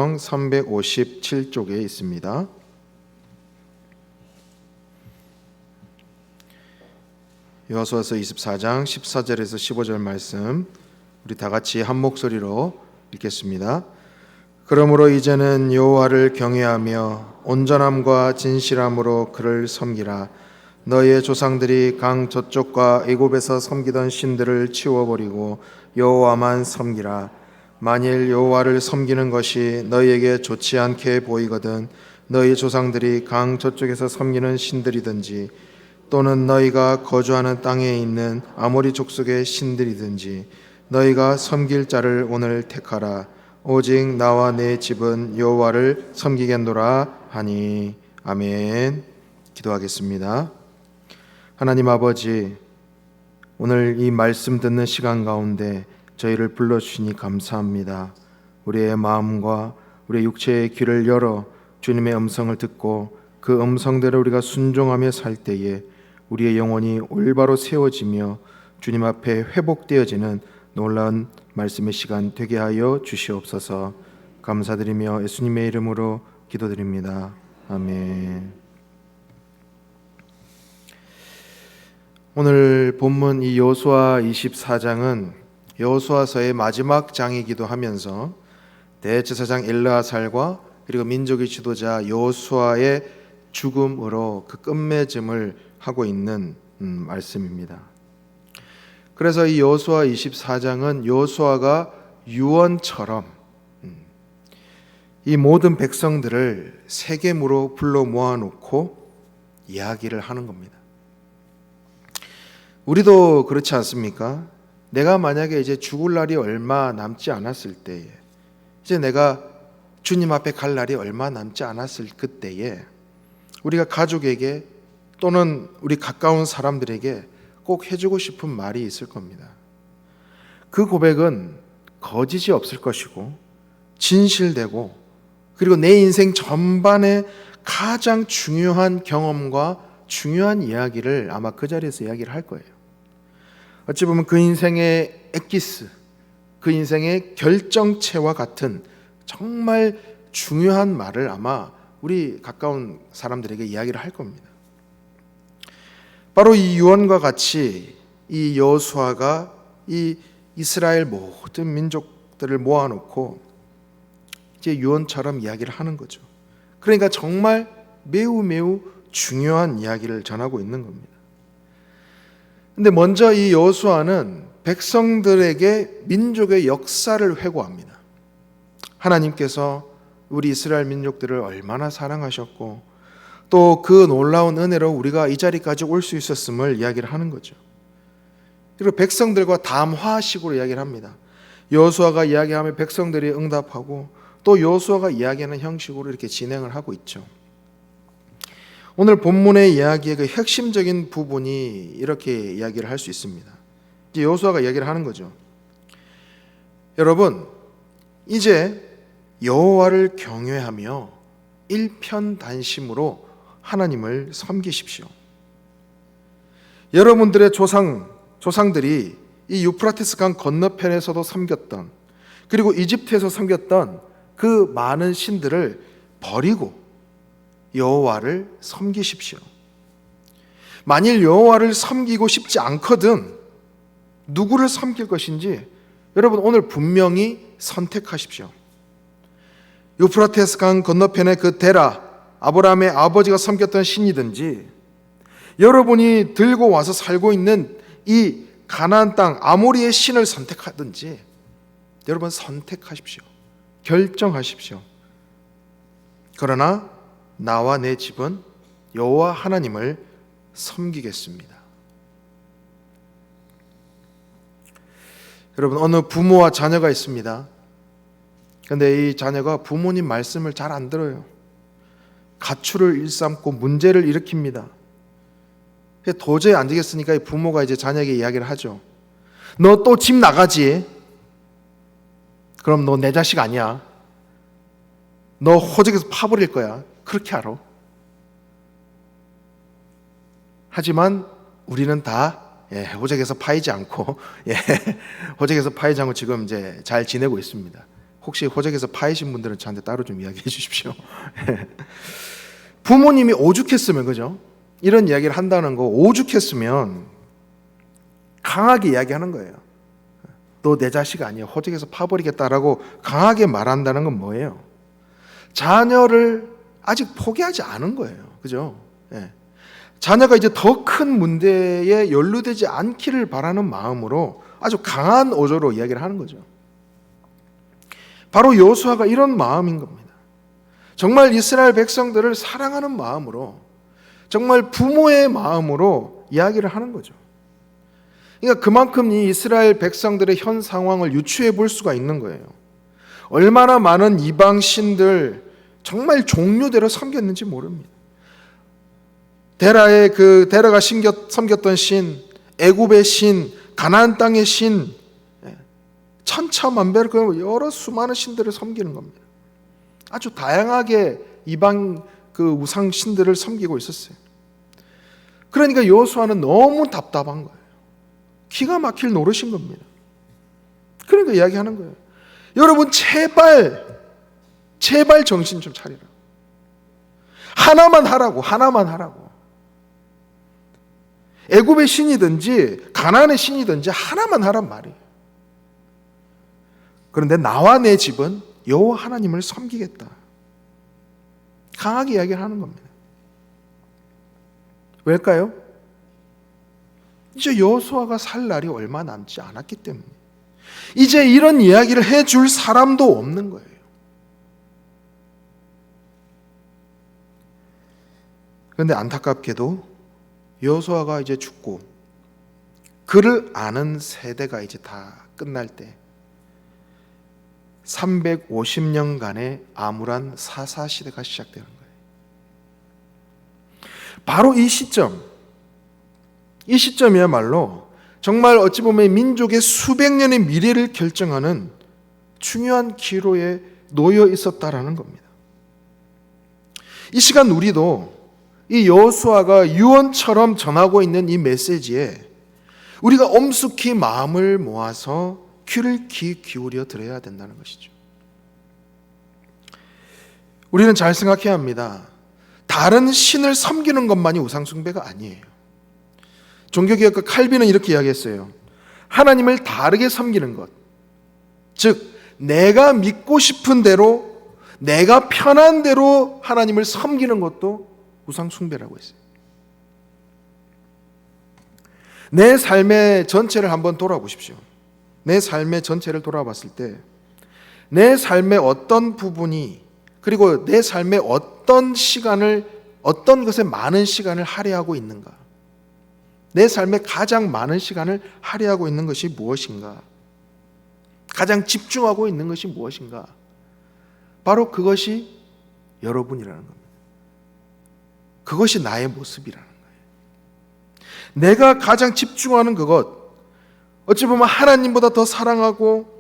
성경 357쪽에 있습니다. 여호수아서 24장 14절에서 15절 말씀 우리 다 같이 한 목소리로 읽겠습니다. 그러므로 이제는 여호와를 경외하며 온전함과 진실함으로 그를 섬기라. 너희의 조상들이 강 저쪽과 애굽에서 섬기던 신들을 치워버리고 여호와만 섬기라. 만일 여호와를 섬기는 것이 너희에게 좋지 않게 보이거든 너희 조상들이 강 저쪽에서 섬기는 신들이든지 또는 너희가 거주하는 땅에 있는 아모리 족속의 신들이든지 너희가 섬길 자를 오늘 택하라. 오직 나와 내 집은 여호와를 섬기겠노라 하니. 아멘. 기도하겠습니다. 하나님 아버지, 오늘 이 말씀 듣는 시간 가운데 저희를 불러주시니 감사합니다. 우리의 마음과 우리의 육체의 귀를 열어 주님의 음성을 듣고 그 음성대로 우리가 순종하며 살 때에 우리의 영혼이 올바로 세워지며 주님 앞에 회복되어지는 놀라운 말씀의 시간 되게 하여 주시옵소서. 감사드리며 예수님의 이름으로 기도드립니다. 아멘. 오늘 본문 이 여호수아 24장은 여호수아서의 마지막 장이기도 하면서 대제사장 엘르아살과 그리고 민족의 지도자 여호수아의 죽음으로 그 끝맺음을 하고 있는 말씀입니다. 그래서 이 여호수아 24장은 여호수아가 유언처럼 이 모든 백성들을 세겜으로 불러 모아놓고 이야기를 하는 겁니다. 우리도 그렇지 않습니까? 내가 만약에 이제 죽을 날이 얼마 남지 않았을 때에, 이제 내가 주님 앞에 갈 날이 얼마 남지 않았을 그때에 우리가 가족에게 또는 우리 가까운 사람들에게 꼭 해주고 싶은 말이 있을 겁니다. 그 고백은 거짓이 없을 것이고 진실되고 그리고 내 인생 전반에 가장 중요한 경험과 중요한 이야기를 아마 그 자리에서 이야기를 할 거예요. 어찌 보면 그 인생의 엑기스, 그 인생의 결정체와 같은 정말 중요한 말을 아마 우리 가까운 사람들에게 이야기를 할 겁니다. 바로 이 유언과 같이 이 여호수아가 이 이스라엘 모든 민족들을 모아놓고 이제 유언처럼 이야기를 하는 거죠. 그러니까 정말 매우 중요한 이야기를 전하고 있는 겁니다. 근데 먼저 이 여호수아는 백성들에게 민족의 역사를 회고합니다. 하나님께서 우리 이스라엘 민족들을 얼마나 사랑하셨고 또 그 놀라운 은혜로 우리가 이 자리까지 올 수 있었음을 이야기를 하는 거죠. 그리고 백성들과 담화식으로 이야기를 합니다. 여호수아가 이야기하면 백성들이 응답하고 또 여호수아가 이야기하는 형식으로 이렇게 진행을 하고 있죠. 오늘 본문의 이야기의 그 핵심적인 부분이 이렇게 이야기를 할 수 있습니다. 이제 여호수아가 이야기를 하는 거죠. 여러분, 이제 여호와를 경외하며 일편단심으로 하나님을 섬기십시오. 여러분들의 조상들이 이 유프라테스 강 건너편에서도 섬겼던, 그리고 이집트에서 섬겼던 그 많은 신들을 버리고 여호와를 섬기십시오. 만일 여호와를 섬기고 싶지 않거든 누구를 섬길 것인지 여러분 오늘 분명히 선택하십시오. 유프라테스 강 건너편의 그 데라, 아브라함의 아버지가 섬겼던 신이든지 여러분이 들고 와서 살고 있는 이 가나안 땅 아모리의 신을 선택하든지 여러분 선택하십시오. 결정하십시오. 그러나 나와 내 집은 여호와 하나님을 섬기겠습니다. 여러분, 어느 부모와 자녀가 있습니다. 그런데 이 자녀가 부모님 말씀을 잘 안 들어요. 가출을 일삼고 문제를 일으킵니다. 도저히 안 되겠으니까 이 부모가 이제 자녀에게 이야기를 하죠. 너 또 집 나가지? 그럼 너 내 자식 아니야. 너 호적에서 파버릴 거야. 그렇게 알아. 하지만 우리는 다 호적에서 파이지 않고 호적에서 파이지 않고 지금 이제 잘 지내고 있습니다. 혹시 호적에서 파이신 분들은 저한테 따로 좀 이야기해 주십시오. 부모님이 오죽했으면, 그죠? 이런 이야기를 한다는 거, 오죽했으면 강하게 이야기하는 거예요. 너 내 자식 아니야, 호적에서 파버리겠다라고 강하게 말한다는 건 뭐예요? 자녀를 아직 포기하지 않은 거예요. 그죠? 예. 자녀가 이제 더 큰 문제에 연루되지 않기를 바라는 마음으로 아주 강한 어조로 이야기를 하는 거죠. 바로 여호수아가 이런 마음인 겁니다. 정말 이스라엘 백성들을 사랑하는 마음으로, 정말 부모의 마음으로 이야기를 하는 거죠. 그러니까 그만큼 이 이스라엘 백성들의 현 상황을 유추해 볼 수가 있는 거예요. 얼마나 많은 이방 신들 정말 종류대로 섬겼는지 모릅니다. 데라가 섬겼던 신, 애굽의 신, 가나안 땅의 신, 천차만별 여러 수많은 신들을 섬기는 겁니다. 아주 다양하게 이방 그 우상 신들을 섬기고 있었어요. 그러니까 여호수아는 너무 답답한 거예요. 기가 막힐 노릇인 겁니다. 그러니까 이야기하는 거예요. 여러분 제발 정신 좀 차리라. 하나만 하라고. 애굽의 신이든지 가나안의 신이든지 하나만 하란 말이에요. 그런데 나와 내 집은 여호와 하나님을 섬기겠다. 강하게 이야기를 하는 겁니다. 왜일까요? 이제 여호수아가 살 날이 얼마 남지 않았기 때문에 이제 이런 이야기를 해줄 사람도 없는 거예요. 그런데 안타깝게도 여호수아가 이제 죽고 그를 아는 세대가 이제 다 끝날 때 350년간의 암울한 사사 시대가 시작되는 거예요. 바로 이 시점이야말로 정말 어찌 보면 민족의 수백 년의 미래를 결정하는 중요한 기로에 놓여 있었다라는 겁니다. 이 시간 우리도 이 여호수아가 유언처럼 전하고 있는 이 메시지에 우리가 엄숙히 마음을 모아서 귀를 기울여 들어야 된다는 것이죠. 우리는 잘 생각해야 합니다. 다른 신을 섬기는 것만이 우상숭배가 아니에요. 종교개혁가 칼빈은 이렇게 이야기했어요. 하나님을 다르게 섬기는 것, 즉 내가 믿고 싶은 대로, 내가 편한 대로 하나님을 섬기는 것도 우상숭배라고 했어요. 내 삶의 전체를 한번 돌아보십시오. 내 삶의 전체를 돌아봤을 때 내 삶의 어떤 부분이, 그리고 내 삶의 어떤 것에 많은 시간을 할애하고 있는가, 내 삶에 가장 많은 시간을 할애하고 있는 것이 무엇인가, 가장 집중하고 있는 것이 무엇인가, 바로 그것이 여러분이라는 겁니다. 그것이 나의 모습이라는 거예요. 내가 가장 집중하는 그것, 어찌 보면 하나님보다 더 사랑하고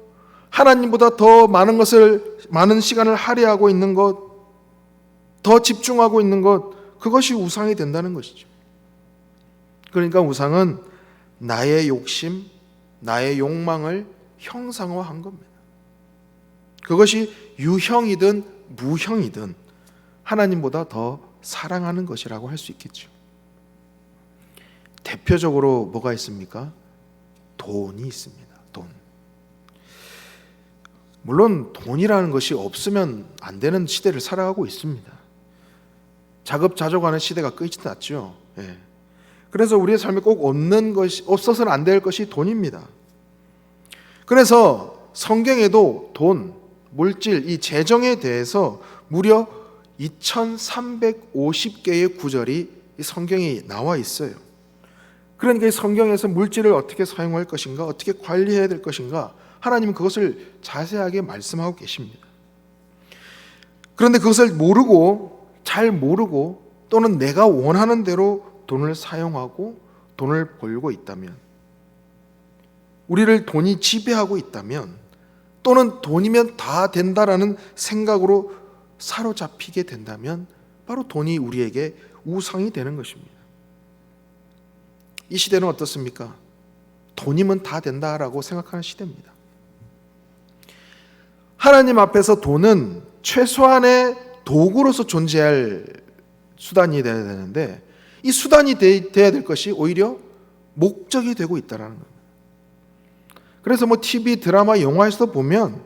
하나님보다 더 많은 시간을 할애하고 있는 것, 더 집중하고 있는 것, 그것이 우상이 된다는 것이죠. 그러니까 우상은 나의 욕심, 나의 욕망을 형상화한 겁니다. 그것이 유형이든 무형이든 하나님보다 더 사랑하는 것이라고 할 수 있겠죠. 대표적으로 뭐가 있습니까? 돈이 있습니다. 돈. 물론 돈이라는 것이 없으면 안 되는 시대를 살아가고 있습니다. 자급자족하는 시대가 끝났죠. 예. 그래서 우리의 삶에 꼭 없어서는 안 될 것이 돈입니다. 그래서 성경에도 돈, 물질, 이 재정에 대해서 무려 2350개의 구절이 이 성경에 나와 있어요. 그러니까 이 성경에서 물질을 어떻게 사용할 것인가, 어떻게 관리해야 될 것인가, 하나님은 그것을 자세하게 말씀하고 계십니다. 그런데 그것을 잘 모르고 또는 내가 원하는 대로 돈을 사용하고 돈을 벌고 있다면, 우리를 돈이 지배하고 있다면, 또는 돈이면 다 된다라는 생각으로 사로잡히게 된다면 바로 돈이 우리에게 우상이 되는 것입니다. 이 시대는 어떻습니까? 돈이면 다 된다라고 생각하는 시대입니다. 하나님 앞에서 돈은 최소한의 도구로서 존재할 수단이 되어야 되는데 이 수단이 되어야 될 것이 오히려 목적이 되고 있다는 겁니다. 그래서 TV, 드라마, 영화에서 보면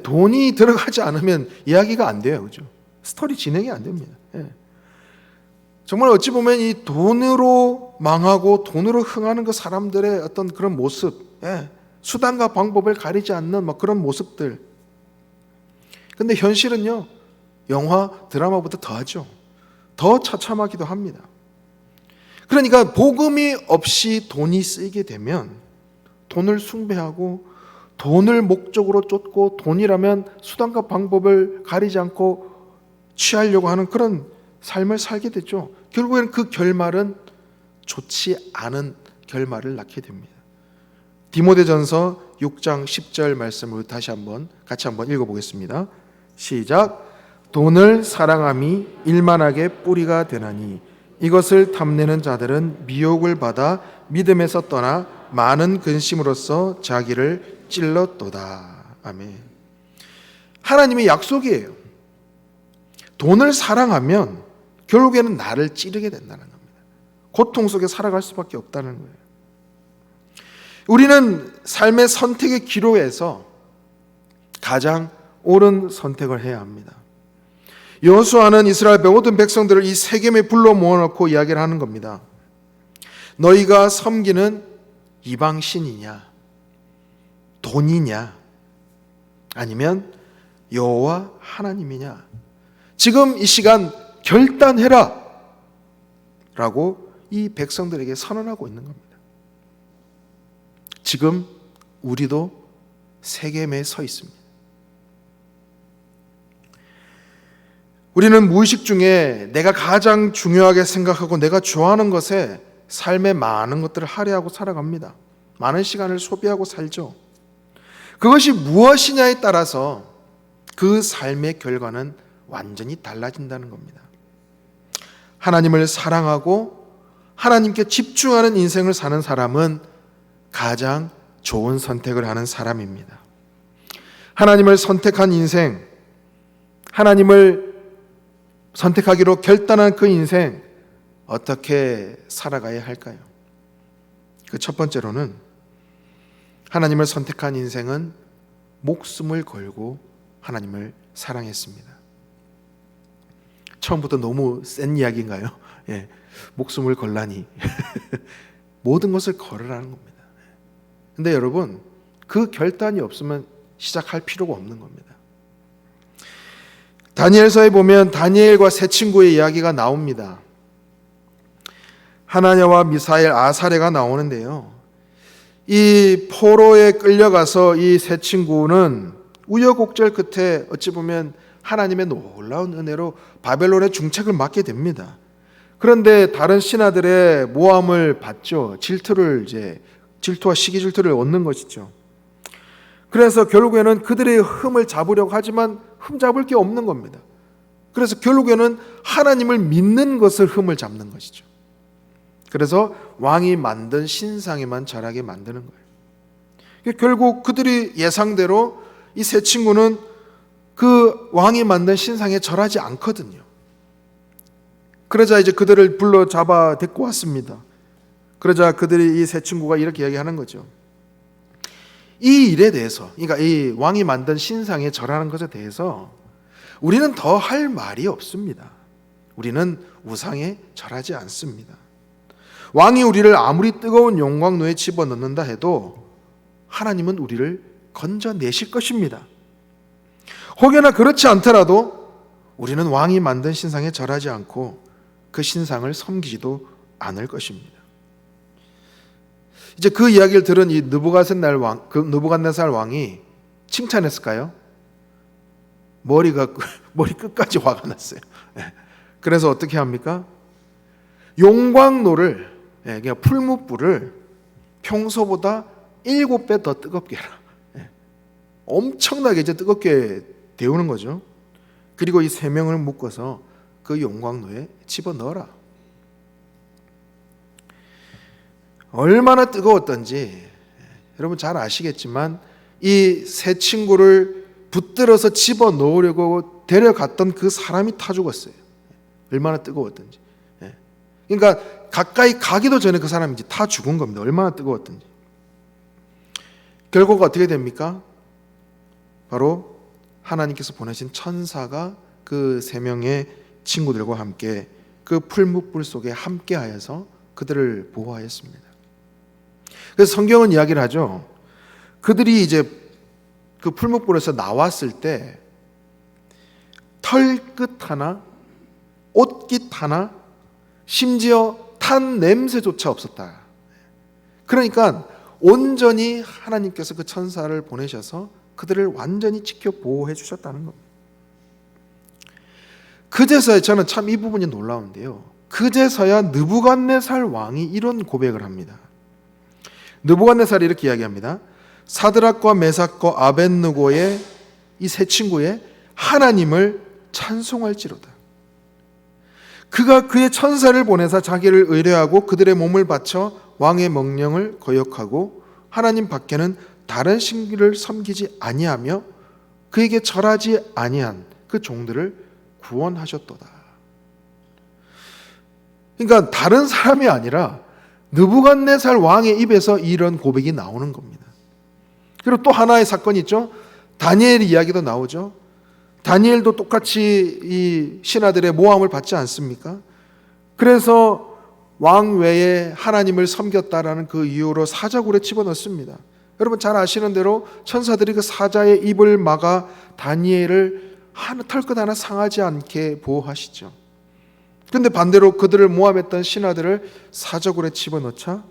돈이 들어가지 않으면 이야기가 안 돼요. 그죠? 스토리 진행이 안 됩니다. 정말 어찌 보면 이 돈으로 망하고 돈으로 흥하는 그 사람들의 어떤 그런 모습, 수단과 방법을 가리지 않는 그런 모습들. 근데 현실은요, 영화, 드라마보다 더하죠. 더 처참하기도 합니다. 그러니까 복음이 없이 돈이 쓰이게 되면 돈을 숭배하고 돈을 목적으로 쫓고 돈이라면 수단과 방법을 가리지 않고 취하려고 하는 그런 삶을 살게 되죠. 결국에는 그 결말은 좋지 않은 결말을 낳게 됩니다. 디모데전서 6장 10절 말씀을 같이 한번 읽어보겠습니다. 시작. 돈을 사랑함이 일만하게 뿌리가 되나니 이것을 탐내는 자들은 미혹을 받아 믿음에서 떠나 많은 근심으로써 자기를 찔렀도다. 아멘. 하나님의 약속이에요. 돈을 사랑하면 결국에는 나를 찌르게 된다는 겁니다. 고통 속에 살아갈 수밖에 없다는 거예요. 우리는 삶의 선택의 기로에서 가장 옳은 선택을 해야 합니다. 여호수아는 이스라엘 모든 백성들을 이 세겜에 불러 모아놓고 이야기를 하는 겁니다. 너희가 섬기는 이방 신이냐, 돈이냐, 아니면 여호와 하나님이냐, 지금 이 시간 결단해라 라고 이 백성들에게 선언하고 있는 겁니다. 지금 우리도 세겜에 서 있습니다. 우리는 무의식 중에 내가 가장 중요하게 생각하고 내가 좋아하는 것에 삶의 많은 것들을 할애하고 살아갑니다. 많은 시간을 소비하고 살죠. 그것이 무엇이냐에 따라서 그 삶의 결과는 완전히 달라진다는 겁니다. 하나님을 사랑하고 하나님께 집중하는 인생을 사는 사람은 가장 좋은 선택을 하는 사람입니다. 하나님을 선택한 인생, 하나님을 선택하기로 결단한 그 인생, 어떻게 살아가야 할까요? 그 첫 번째로는 하나님을 선택한 인생은 목숨을 걸고 하나님을 사랑했습니다. 처음부터 너무 센 이야기인가요? 목숨을 걸라니 모든 것을 걸으라는 겁니다. 근데 여러분, 그 결단이 없으면 시작할 필요가 없는 겁니다. 다니엘서에 보면 다니엘과 세 친구의 이야기가 나옵니다. 하나냐와 미사엘, 아사레가 나오는데요. 이 포로에 끌려가서 이 세 친구는 우여곡절 끝에 어찌 보면 하나님의 놀라운 은혜로 바벨론의 중책을 맡게 됩니다. 그런데 다른 신하들의 모함을 받죠. 질투와 시기 질투를 얻는 것이죠. 그래서 결국에는 그들의 흠을 잡으려고 하지만 흠 잡을 게 없는 겁니다. 그래서 결국에는 하나님을 믿는 것을 흠을 잡는 것이죠. 그래서 왕이 만든 신상에만 절하게 만드는 거예요. 결국 그들이 예상대로 이 세 친구는 그 왕이 만든 신상에 절하지 않거든요. 그러자 이제 그들을 불러 잡아 데리고 왔습니다. 그러자 그들이 이 세 친구가 이렇게 이야기하는 거죠. 이 일에 대해서, 그러니까 이 왕이 만든 신상에 절하는 것에 대해서 우리는 더 할 말이 없습니다. 우리는 우상에 절하지 않습니다. 왕이 우리를 아무리 뜨거운 용광로에 집어넣는다 해도 하나님은 우리를 건져내실 것입니다. 혹여나 그렇지 않더라도 우리는 왕이 만든 신상에 절하지 않고 그 신상을 섬기지도 않을 것입니다. 이제 그 이야기를 들은 이 느부갓네살 왕이 칭찬했을까요? 머리 끝까지 화가 났어요. 그래서 어떻게 합니까? 용광로를, 그냥 풀무불을 평소보다 7배 더 뜨겁게 해라. 엄청나게 이제 뜨겁게 데우는 거죠. 그리고 이 세 명을 묶어서 그 용광로에 집어넣어라. 얼마나 뜨거웠던지 여러분 잘 아시겠지만 이 세 친구를 붙들어서 집어넣으려고 데려갔던 그 사람이 타 죽었어요. 얼마나 뜨거웠던지. 그러니까 가까이 가기도 전에 그 사람이 이제 타 죽은 겁니다. 얼마나 뜨거웠던지. 결과가 어떻게 됩니까? 바로 하나님께서 보내신 천사가 그 세 명의 친구들과 함께 그 풀무불 속에 함께하여서 그들을 보호하였습니다. 그래서 성경은 이야기를 하죠. 그들이 이제 그 풀무불에서 나왔을 때 털끝 하나, 옷깃 하나, 심지어 탄 냄새조차 없었다. 그러니까 온전히 하나님께서 그 천사를 보내셔서 그들을 완전히 지켜 보호해 주셨다는 겁니다. 그제서야 저는 참 이 부분이 놀라운데요. 그제서야 느부갓네살 왕이 이런 고백을 합니다. 느부갓네살이 이렇게 이야기합니다. 사드락과 메삭과 아벳느고의 이 세 친구의 하나님을 찬송할지로다. 그가 그의 천사를 보내사 자기를 의뢰하고 그들의 몸을 바쳐 왕의 명령을 거역하고 하나님 밖에는 다른 신기를 섬기지 아니하며 그에게 절하지 아니한 그 종들을 구원하셨도다. 그러니까 다른 사람이 아니라 느부갓네살 왕의 입에서 이런 고백이 나오는 겁니다. 그리고 또 하나의 사건이 있죠. 다니엘 이야기도 나오죠. 다니엘도 똑같이 이 신하들의 모함을 받지 않습니까? 그래서 왕 외에 하나님을 섬겼다라는 그 이유로 사자굴에 집어넣습니다. 여러분 잘 아시는 대로 천사들이 그 사자의 입을 막아 다니엘을 털끝 하나 상하지 않게 보호하시죠. 그런데 반대로 그들을 모함했던 신하들을 사자굴에 집어넣자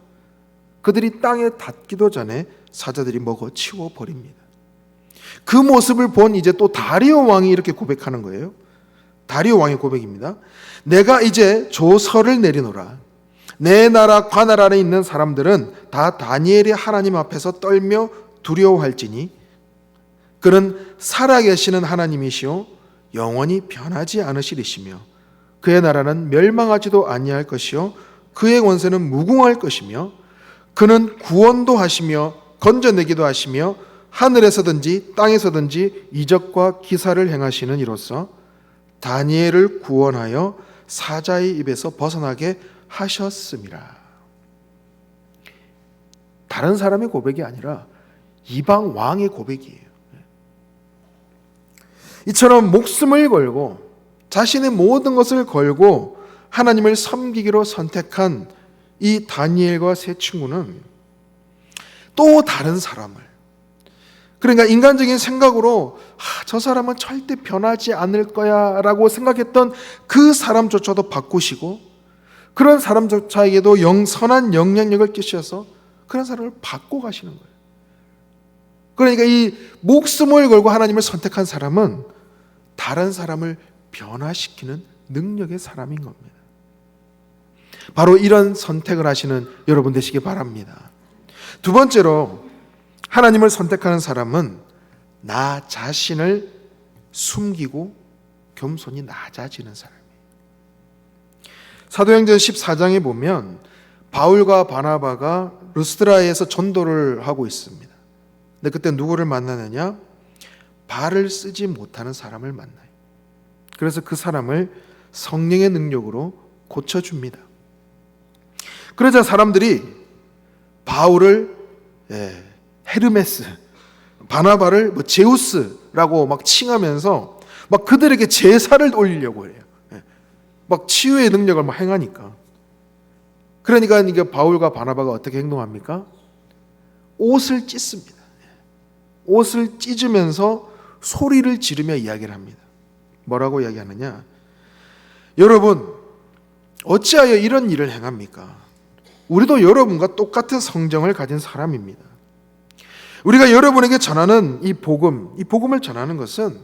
그들이 땅에 닿기도 전에 사자들이 먹어 치워버립니다. 그 모습을 본 이제 또 다리오 왕이 이렇게 고백하는 거예요. 다리오 왕의 고백입니다. 내가 이제 조서를 내리노라. 내 나라 관할 안에 있는 사람들은 다 다니엘의 하나님 앞에서 떨며 두려워할지니 그는 살아계시는 하나님이시오 영원히 변하지 않으시리시며 그의 나라는 멸망하지도 아니할 것이요 그의 권세는 무궁할 것이며 그는 구원도 하시며 건져내기도 하시며 하늘에서든지 땅에서든지 이적과 기사를 행하시는 이로써 다니엘을 구원하여 사자의 입에서 벗어나게 하셨음이라. 다른 사람의 고백이 아니라 이방 왕의 고백이에요. 이처럼 목숨을 걸고 자신의 모든 것을 걸고 하나님을 섬기기로 선택한 이 다니엘과 세 친구는 또 다른 사람을, 그러니까 인간적인 생각으로 저 사람은 절대 변하지 않을 거야 라고 생각했던 그 사람조차도 바꾸시고 그런 사람조차에게도 선한 영향력을 끼셔서 그런 사람을 바꿔가시는 거예요. 그러니까 이 목숨을 걸고 하나님을 선택한 사람은 다른 사람을 변화시키는 능력의 사람인 겁니다. 바로 이런 선택을 하시는 여러분 되시기 바랍니다. 두 번째로 하나님을 선택하는 사람은 나 자신을 숨기고 겸손히 낮아지는 사람이에요. 사도행전 14장에 보면 바울과 바나바가 르스드라에서 전도를 하고 있습니다. 근데 그때 누구를 만나느냐? 발을 쓰지 못하는 사람을 만나요. 그래서 그 사람을 성령의 능력으로 고쳐줍니다. 그러자 사람들이 바울을 헤르메스, 바나바를 제우스라고 막 칭하면서 막 그들에게 제사를 올리려고 해요. 막 치유의 능력을 막 행하니까. 그러니까 이게 바울과 바나바가 어떻게 행동합니까? 옷을 찢습니다. 옷을 찢으면서 소리를 지르며 이야기를 합니다. 뭐라고 이야기하느냐? 여러분, 어찌하여 이런 일을 행합니까? 우리도 여러분과 똑같은 성정을 가진 사람입니다. 우리가 여러분에게 전하는 이 복음을 전하는 것은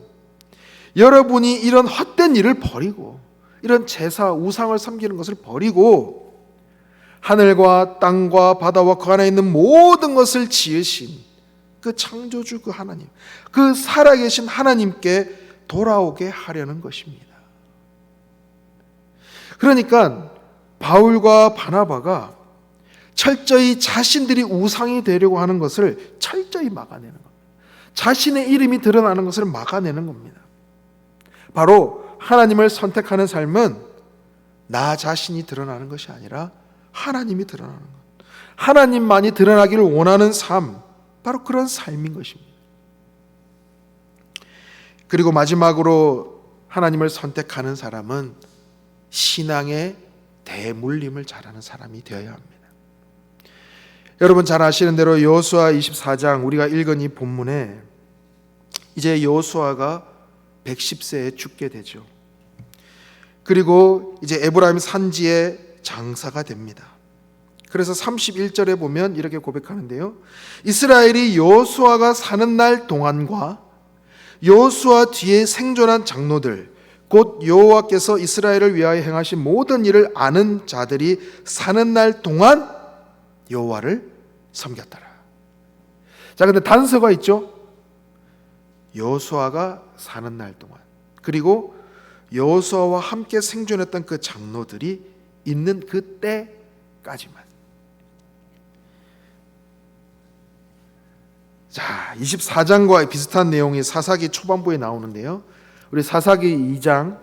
여러분이 이런 헛된 일을 버리고 이런 제사, 우상을 섬기는 것을 버리고 하늘과 땅과 바다와 그 안에 있는 모든 것을 지으신 그 창조주 그 하나님, 그 살아계신 하나님께 돌아오게 하려는 것입니다. 그러니까 바울과 바나바가 철저히 자신들이 우상이 되려고 하는 것을 철저히 막아내는 겁니다. 자신의 이름이 드러나는 것을 막아내는 겁니다. 바로 하나님을 선택하는 삶은 나 자신이 드러나는 것이 아니라 하나님이 드러나는 것, 하나님만이 드러나기를 원하는 삶, 바로 그런 삶인 것입니다. 그리고 마지막으로 하나님을 선택하는 사람은 신앙의 대물림을 잘하는 사람이 되어야 합니다. 여러분 잘 아시는 대로 여호수아 24장 우리가 읽은 이 본문에 이제 여호수아가 110세에 죽게 되죠. 그리고 이제 에브라임 산지에 장사가 됩니다. 그래서 31절에 보면 이렇게 고백하는데요. 이스라엘이 여호수아가 사는 날 동안과 여호수아 뒤에 생존한 장로들 곧 여호와께서 이스라엘을 위하여 행하신 모든 일을 아는 자들이 사는 날 동안 여호와를 섬겼더라. 자, 근데 단서가 있죠. 여호수아가 사는 날 동안, 그리고 여호수아와 함께 생존했던 그 장로들이 있는 그 때까지만. 자, 24장과 비슷한 내용이 사사기 초반부에 나오는데요. 우리 사사기 2장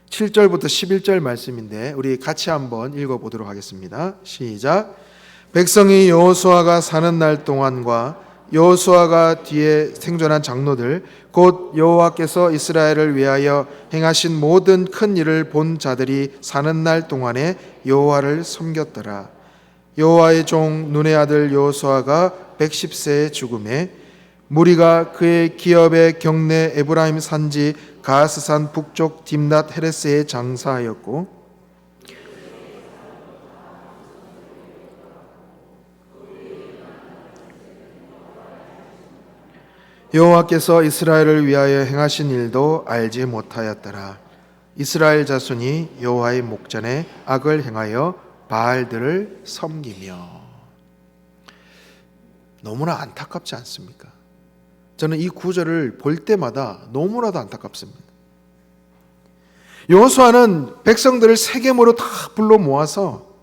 7절부터 11절 말씀인데 우리 같이 한번 읽어보도록 하겠습니다. 시작. 백성이 여호수아가 사는 날 동안과 여호수아가 뒤에 생존한 장로들 곧 여호와께서 이스라엘을 위하여 행하신 모든 큰 일을 본 자들이 사는 날 동안에 여호와를 섬겼더라. 여호와의 종 눈의 아들 여호수아가 110세에 죽음에 무리가 그의 기업의 경내 에브라임 산지 가스산 북쪽 딥낫 헤레스에 장사하였고 여호와께서 이스라엘을 위하여 행하신 일도 알지 못하였더라. 이스라엘 자손이 여호와의 목전에 악을 행하여 바알들을 섬기며. 너무나 안타깝지 않습니까? 저는 이 구절을 볼 때마다 너무나도 안타깝습니다. 여호수아는 백성들을 세겜으로 다 불러 모아서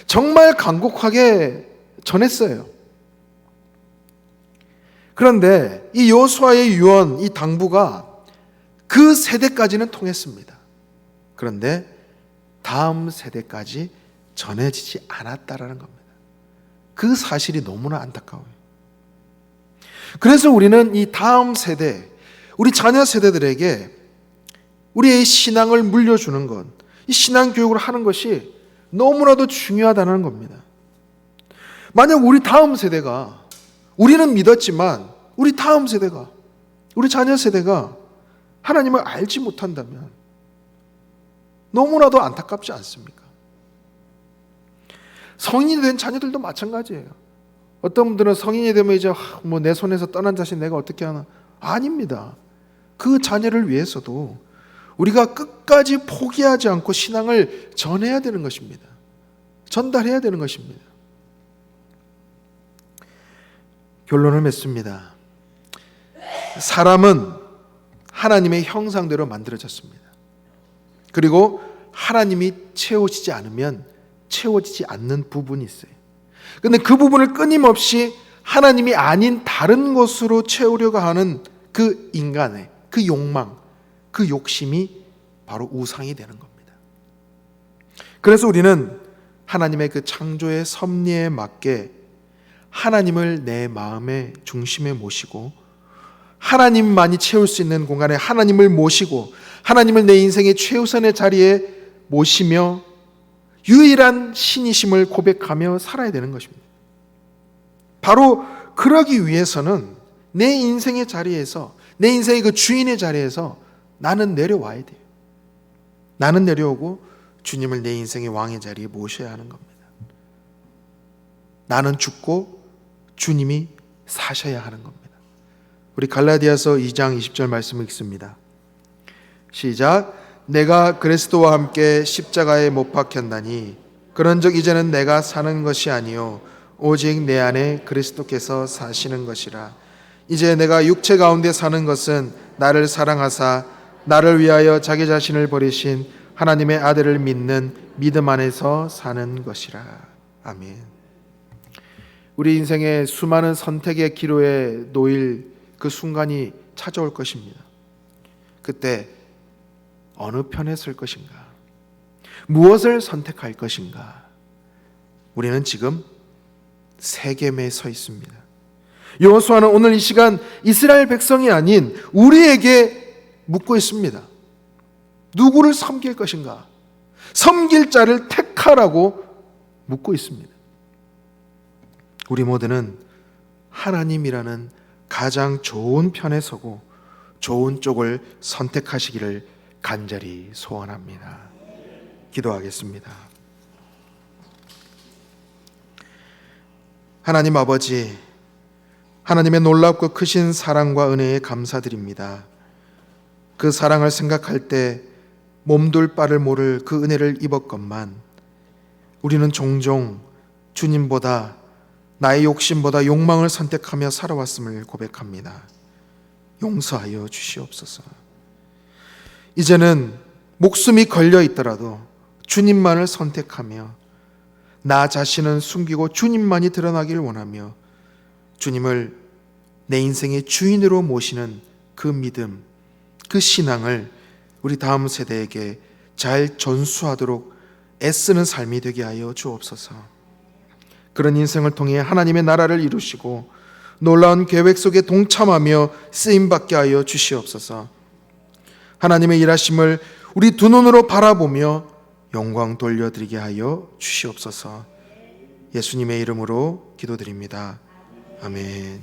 정말 간곡하게 전했어요. 그런데 이 여호수아의 유언, 이 당부가 그 세대까지는 통했습니다. 그런데 다음 세대까지 전해지지 않았다라는 겁니다. 그 사실이 너무나 안타까워요. 그래서 우리는 이 다음 세대, 우리 자녀 세대들에게 우리의 신앙을 물려주는 것, 이 신앙 교육을 하는 것이 너무나도 중요하다는 겁니다. 만약 우리 다음 세대가, 우리는 믿었지만 우리 다음 세대가, 우리 자녀 세대가 하나님을 알지 못한다면 너무나도 안타깝지 않습니까? 성인이 된 자녀들도 마찬가지예요. 어떤 분들은 성인이 되면 이제 뭐 내 손에서 떠난 자식 내가 어떻게 하나? 아닙니다. 그 자녀를 위해서도 우리가 끝까지 포기하지 않고 신앙을 전해야 되는 것입니다. 전달해야 되는 것입니다. 결론을 맺습니다. 사람은 하나님의 형상대로 만들어졌습니다. 그리고 하나님이 채워지지 않으면 채워지지 않는 부분이 있어요. 그런데 그 부분을 끊임없이 하나님이 아닌 다른 것으로 채우려고 하는 그 인간의 그 욕망, 그 욕심이 바로 우상이 되는 겁니다. 그래서 우리는 하나님의 그 창조의 섭리에 맞게 하나님을 내 마음의 중심에 모시고 하나님만이 채울 수 있는 공간에 하나님을 모시고 하나님을 내 인생의 최우선의 자리에 모시며 유일한 신이심을 고백하며 살아야 되는 것입니다. 바로 그러기 위해서는 내 인생의 자리에서, 내 인생의 그 주인의 자리에서 나는 내려와야 돼요. 나는 내려오고 주님을 내 인생의 왕의 자리에 모셔야 하는 겁니다. 나는 죽고 주님이 사셔야 하는 겁니다. 우리 갈라디아서 2장 20절 말씀을 읽습니다. 시작. 내가 그리스도와 함께 십자가에 못 박혔나니 그런즉 이제는 내가 사는 것이 아니요 오직 내 안에 그리스도께서 사시는 것이라. 이제 내가 육체 가운데 사는 것은 나를 사랑하사 나를 위하여 자기 자신을 버리신 하나님의 아들을 믿는 믿음 안에서 사는 것이라. 아멘. 우리 인생의 수많은 선택의 기로에 놓일 그 순간이 찾아올 것입니다. 그때 어느 편에 설 것인가? 무엇을 선택할 것인가? 우리는 지금 세겜에 서 있습니다. 여호수아는 오늘 이 시간 이스라엘 백성이 아닌 우리에게 묻고 있습니다. 누구를 섬길 것인가? 섬길 자를 택하라고 묻고 있습니다. 우리 모두는 하나님이라는 가장 좋은 편에 서고 좋은 쪽을 선택하시기를 간절히 소원합니다. 기도하겠습니다. 하나님 아버지, 하나님의 놀랍고 크신 사랑과 은혜에 감사드립니다. 그 사랑을 생각할 때 몸둘 바를 모를 그 은혜를 입었건만 우리는 종종 주님보다 나의 욕심보다 욕망을 선택하며 살아왔음을 고백합니다. 용서하여 주시옵소서. 이제는 목숨이 걸려 있더라도 주님만을 선택하며 나 자신은 숨기고 주님만이 드러나길 원하며 주님을 내 인생의 주인으로 모시는 그 믿음, 그 신앙을 우리 다음 세대에게 잘 전수하도록 애쓰는 삶이 되게 하여 주옵소서. 그런 인생을 통해 하나님의 나라를 이루시고 놀라운 계획 속에 동참하며 쓰임받게 하여 주시옵소서. 하나님의 일하심을 우리 두 눈으로 바라보며 영광 돌려드리게 하여 주시옵소서. 예수님의 이름으로 기도드립니다. 아멘.